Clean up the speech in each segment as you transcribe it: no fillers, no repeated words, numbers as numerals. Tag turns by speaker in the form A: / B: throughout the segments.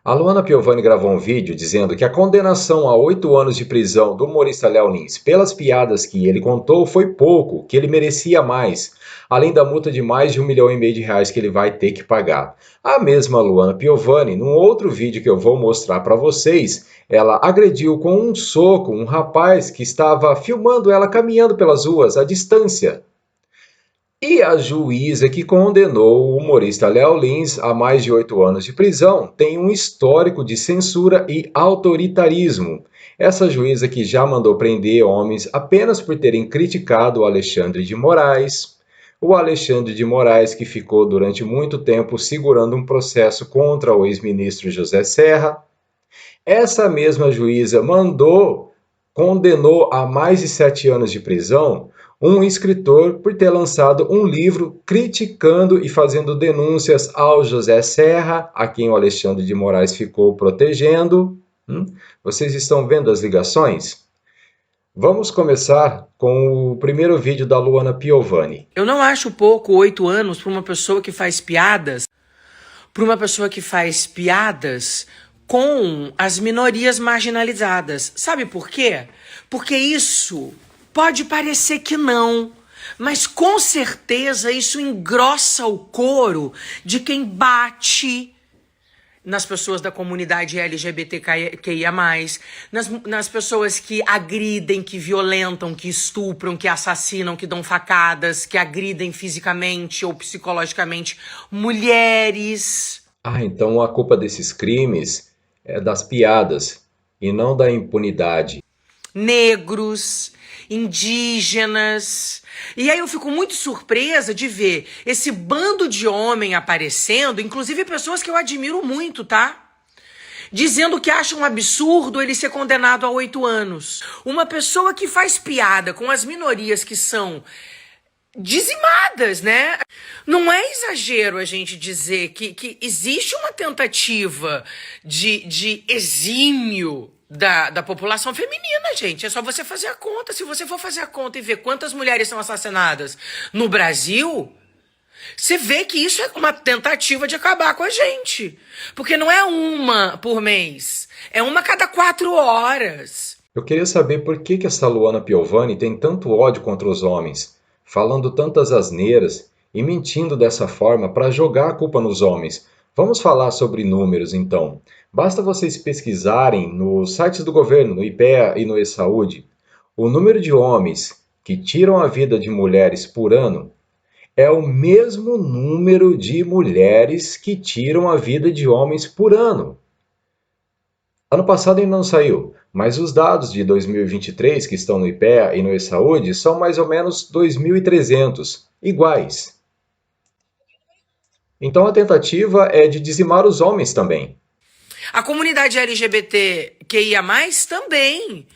A: A Luana Piovani gravou um vídeo dizendo que a condenação a 8 anos de prisão do humorista Léo Lins pelas piadas que ele contou foi pouco, que ele merecia mais, além da multa de mais de R$ 1,5 milhão que ele vai ter que pagar. A mesma Luana Piovani, num outro vídeo que eu vou mostrar para vocês, ela agrediu com um soco um rapaz que estava filmando ela caminhando pelas ruas à distância. E a juíza que condenou o humorista Léo Lins a mais de 8 anos de prisão tem um histórico de censura e autoritarismo. Essa juíza que já mandou prender homens apenas por terem criticado o Alexandre de Moraes. O Alexandre de Moraes que ficou durante muito tempo segurando um processo contra o ex-ministro José Serra. Essa mesma juíza condenou a mais de 7 anos de prisão um escritor por ter lançado um livro criticando e fazendo denúncias ao José Serra, a quem o Alexandre de Moraes ficou protegendo. Vocês estão vendo as ligações? Vamos começar com o primeiro vídeo da Luana Piovani.
B: Eu não acho pouco 8 anos para uma pessoa que faz piadas, com as minorias marginalizadas. Sabe por quê? Porque isso pode parecer que não, mas com certeza isso engrossa o couro de quem bate nas pessoas da comunidade LGBTQIA+, nas pessoas que agridem, que violentam, que estupram, que assassinam, que dão facadas, que agridem fisicamente ou psicologicamente mulheres.
A: Então a culpa desses crimes é das piadas e não da impunidade.
B: Negros, indígenas. E aí eu fico muito surpresa de ver esse bando de homem aparecendo, inclusive pessoas que eu admiro muito, tá? Dizendo que acham um absurdo ele ser condenado a 8 anos. Uma pessoa que faz piada com as minorias que são dizimadas, né? Não é exagero a gente dizer que existe uma tentativa de exímio da população feminina, gente. É só você fazer a conta. Se você for fazer a conta e ver quantas mulheres são assassinadas no Brasil, você vê que isso é uma tentativa de acabar com a gente. Porque não é uma por mês, é uma a cada 4 horas.
A: Eu queria saber por que essa Luana Piovani tem tanto ódio contra os homens, falando tantas asneiras e mentindo dessa forma para jogar a culpa nos homens. Vamos falar sobre números, então. Basta vocês pesquisarem nos sites do governo, no IPEA e no eSaúde, o número de homens que tiram a vida de mulheres por ano é o mesmo número de mulheres que tiram a vida de homens por ano. Ano passado ainda não saiu, mas os dados de 2023 que estão no IPEA e no eSaúde são mais ou menos 2.300, iguais. Então a tentativa é de dizimar os homens também.
B: A comunidade LGBTQIA+, também.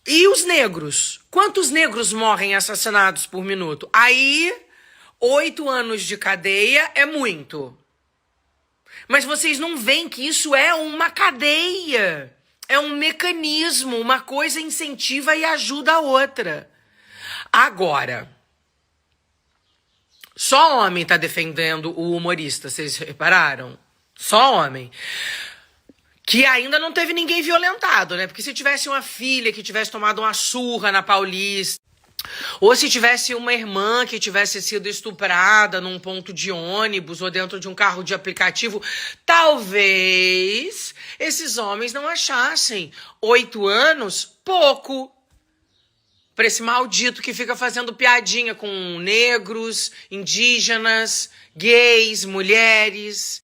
B: E os negros? Quantos negros morrem assassinados por minuto? Aí, 8 anos de cadeia é muito. Mas vocês não veem que isso é uma cadeia. É um mecanismo, uma coisa incentiva e ajuda a outra. Agora, só homem tá defendendo o humorista, vocês repararam? Só homem. Que ainda não teve ninguém violentado, né? Porque se tivesse uma filha que tivesse tomado uma surra na Paulista, ou se tivesse uma irmã que tivesse sido estuprada num ponto de ônibus ou dentro de um carro de aplicativo, talvez esses homens não achassem 8 anos pouco para esse maldito que fica fazendo piadinha com negros, indígenas, gays, mulheres.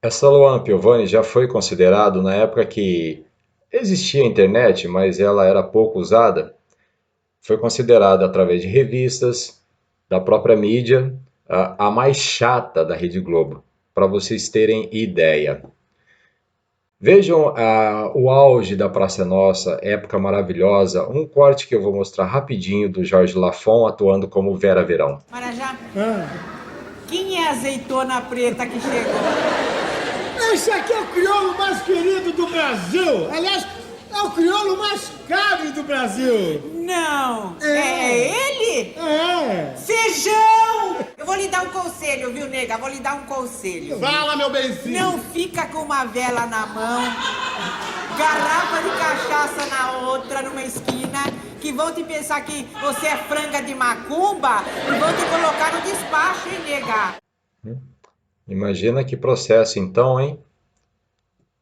A: Essa Luana Piovani já foi considerado, na época que existia a internet, mas ela era pouco usada, foi considerada através de revistas, da própria mídia, a mais chata da Rede Globo, para vocês terem ideia. Vejam o auge da Praça é Nossa, época maravilhosa, um corte que eu vou mostrar rapidinho do Jorge Lafon atuando como Vera Verão.
C: Marajá, quem é a azeitona preta que chegou?
D: Esse aqui é o crioulo mais querido do Brasil. Aliás, é o crioulo mais caro do Brasil.
C: Não, é ele?
D: É.
C: Feijão! Eu vou lhe dar um conselho, viu, nega? Vou lhe dar um conselho.
D: Fala, meu benzinho.
C: Não fica com uma vela na mão, garrafa de cachaça na outra, numa esquina, que vão te pensar que você é franga de macumba e vão te colocar no despacho, hein, nega?
A: Imagina que processo então, hein?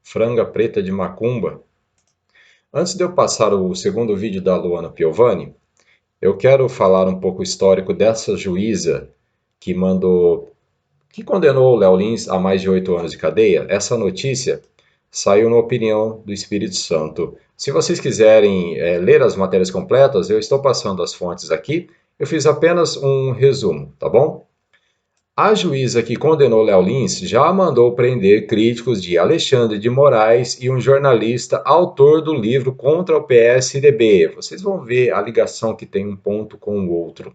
A: Franga preta de macumba. Antes de eu passar o segundo vídeo da Luana Piovani, eu quero falar um pouco histórico dessa juíza que condenou o Léo Lins a mais de 8 anos de cadeia. Essa notícia saiu na Opinião do Espírito Santo. Se vocês quiserem ler as matérias completas, eu estou passando as fontes aqui. Eu fiz apenas um resumo, tá bom? A juíza que condenou Léo Lins já mandou prender críticos de Alexandre de Moraes e um jornalista autor do livro Contra o PSDB. Vocês vão ver a ligação que tem um ponto com o outro.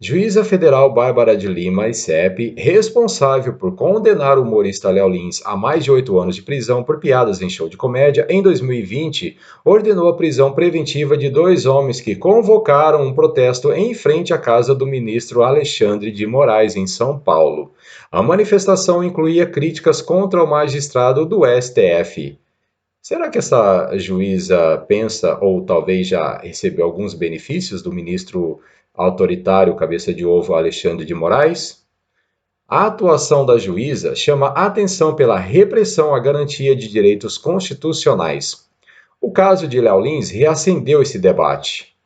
A: Juíza Federal Bárbara de Lima Icep, responsável por condenar o humorista Léo Lins a mais de 8 anos de prisão por piadas em show de comédia, em 2020, ordenou a prisão preventiva de 2 homens que convocaram um protesto em frente à casa do ministro Alexandre de Moraes, em São Paulo. A manifestação incluía críticas contra o magistrado do STF. Será que essa juíza pensa, ou talvez já recebeu alguns benefícios do ministro autoritário cabeça de ovo Alexandre de Moraes? A atuação da juíza chama atenção pela repressão à garantia de direitos constitucionais. O caso de Léo Lins reacendeu esse debate.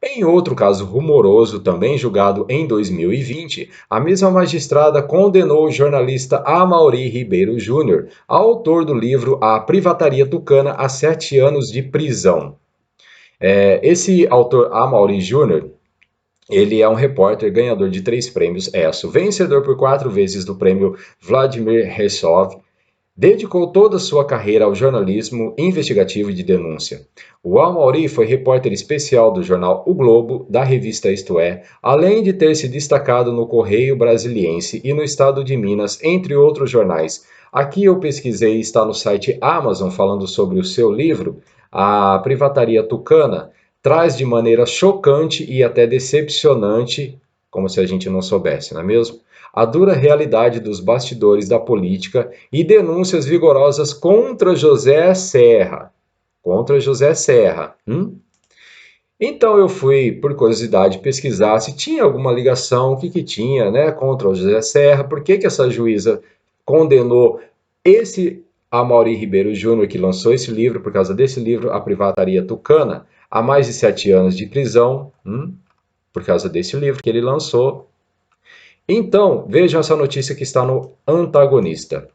A: Em outro caso rumoroso, também julgado em 2020, a mesma magistrada condenou o jornalista Amaury Ribeiro Júnior, autor do livro A Privataria Tucana, a 7 anos de prisão. Esse autor, Amaury Júnior, ele é um repórter ganhador de 3 prêmios ESSO, vencedor por 4 vezes do prêmio Vladimir Herzog. Dedicou toda a sua carreira ao jornalismo investigativo e de denúncia. O Amaury foi repórter especial do jornal O Globo, da revista Isto É, além de ter se destacado no Correio Brasiliense e no Estado de Minas, entre outros jornais. Aqui eu pesquisei, está no site Amazon, falando sobre o seu livro, A Privataria Tucana, traz de maneira chocante e até decepcionante, como se a gente não soubesse, não é mesmo? A dura realidade dos bastidores da política e denúncias vigorosas contra José Serra. Contra José Serra. Então eu fui, por curiosidade, pesquisar se tinha alguma ligação, o que tinha, né, contra o José Serra, por que essa juíza condenou esse Amaury Ribeiro Júnior, que lançou esse livro, por causa desse livro, A Privataria Tucana, a mais de 7 anos de prisão, por causa desse livro que ele lançou. Então, vejam essa notícia que está no Antagonista.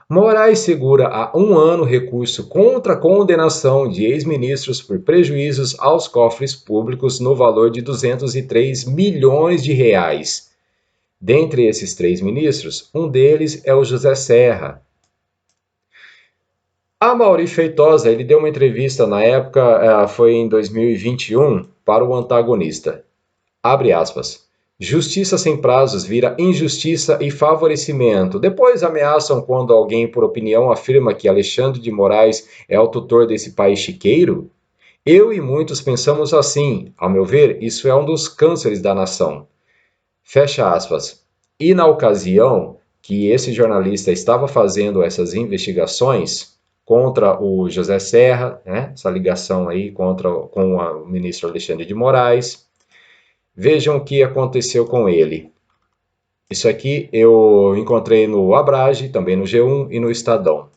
A: Moraes segura há 1 ano recurso contra a condenação de ex-ministros por prejuízos aos cofres públicos no valor de 203 milhões de reais. Dentre esses 3 ministros, um deles é o José Serra. Amaury Feitosa, ele deu uma entrevista na época, foi em 2021, para o Antagonista. Abre aspas. Justiça sem prazos vira injustiça e favorecimento. Depois ameaçam quando alguém, por opinião, afirma que Alexandre de Moraes é o tutor desse país chiqueiro? Eu e muitos pensamos assim. Ao meu ver, isso é um dos cânceres da nação. Fecha aspas. E na ocasião que esse jornalista estava fazendo essas investigações contra o José Serra, né, essa ligação aí com o ministro Alexandre de Moraes, vejam o que aconteceu com ele. Isso aqui eu encontrei no Abrage, também no G1 e no Estadão.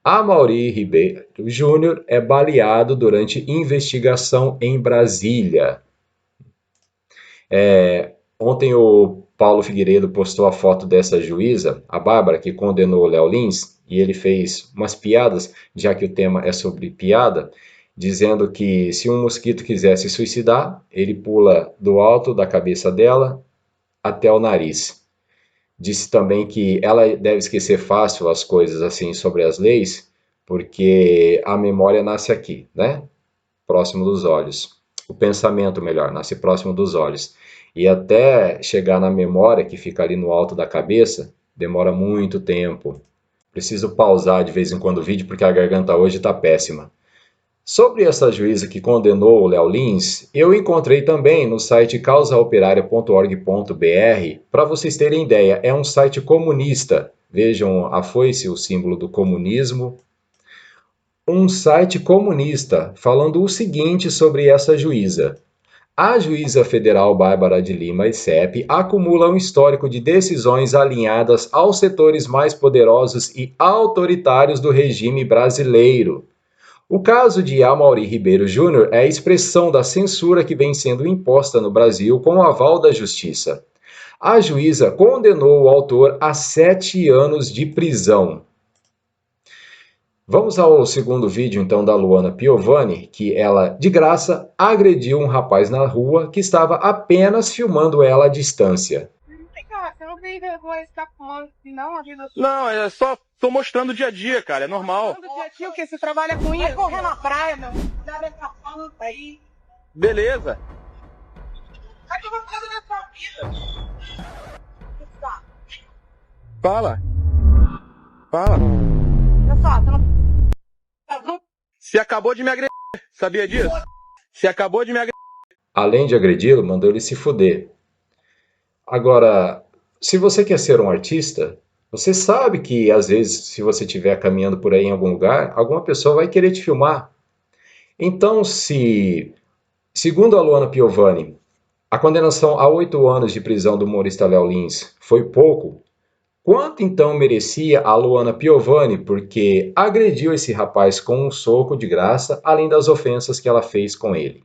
A: Amaury Ribeiro Júnior é baleado durante investigação em Brasília. Ontem o Paulo Figueiredo postou a foto dessa juíza, a Bárbara, que condenou o Léo Lins, e ele fez umas piadas, já que o tema é sobre piada, dizendo que se um mosquito quisesse suicidar, ele pula do alto da cabeça dela até o nariz. Disse também que ela deve esquecer fácil as coisas assim sobre as leis, porque a memória nasce aqui, né? Próximo dos olhos. O pensamento, melhor, nasce próximo dos olhos. E até chegar na memória, que fica ali no alto da cabeça, demora muito tempo. Preciso pausar de vez em quando o vídeo, porque a garganta hoje está péssima. Sobre essa juíza que condenou o Léo Lins, eu encontrei também no site causaoperaria.org.br. Para vocês terem ideia, é um site comunista. Vejam a foice, o símbolo do comunismo. Um site comunista falando o seguinte sobre essa juíza. A juíza federal Bárbara de Lima Essep acumula um histórico de decisões alinhadas aos setores mais poderosos e autoritários do regime brasileiro. O caso de Amaury Ribeiro Júnior é a expressão da censura que vem sendo imposta no Brasil com o aval da Justiça. A juíza condenou o autor a 7 anos de prisão. Vamos ao segundo vídeo, então, da Luana Piovani, que ela, de graça, agrediu um rapaz na rua que estava apenas filmando ela à distância.
E: Você não tem vergonha de ficar fumando assim, não, a vida sua?
F: Não, é só tô mostrando o dia a dia, cara, é normal.
E: Mostrando o dia a dia, o que? Você trabalha com isso? Vai correr na praia, meu. Dá dessa planta aí.
F: Beleza.
E: Vai que eu vou fazer na sua vida.
F: Fala. Fala.
E: Olha só, você não...
F: Você acabou de me agredir, sabia disso? Você acabou de me agredir.
A: Além de agredi-lo, mandou ele se fuder. Agora, se você quer ser um artista, você sabe que, às vezes, se você estiver caminhando por aí em algum lugar, alguma pessoa vai querer te filmar. Então, segundo a Luana Piovani, a condenação a 8 anos de prisão do humorista Léo Lins foi pouco, quanto então merecia a Luana Piovani, porque agrediu esse rapaz com um soco de graça, além das ofensas que ela fez com ele?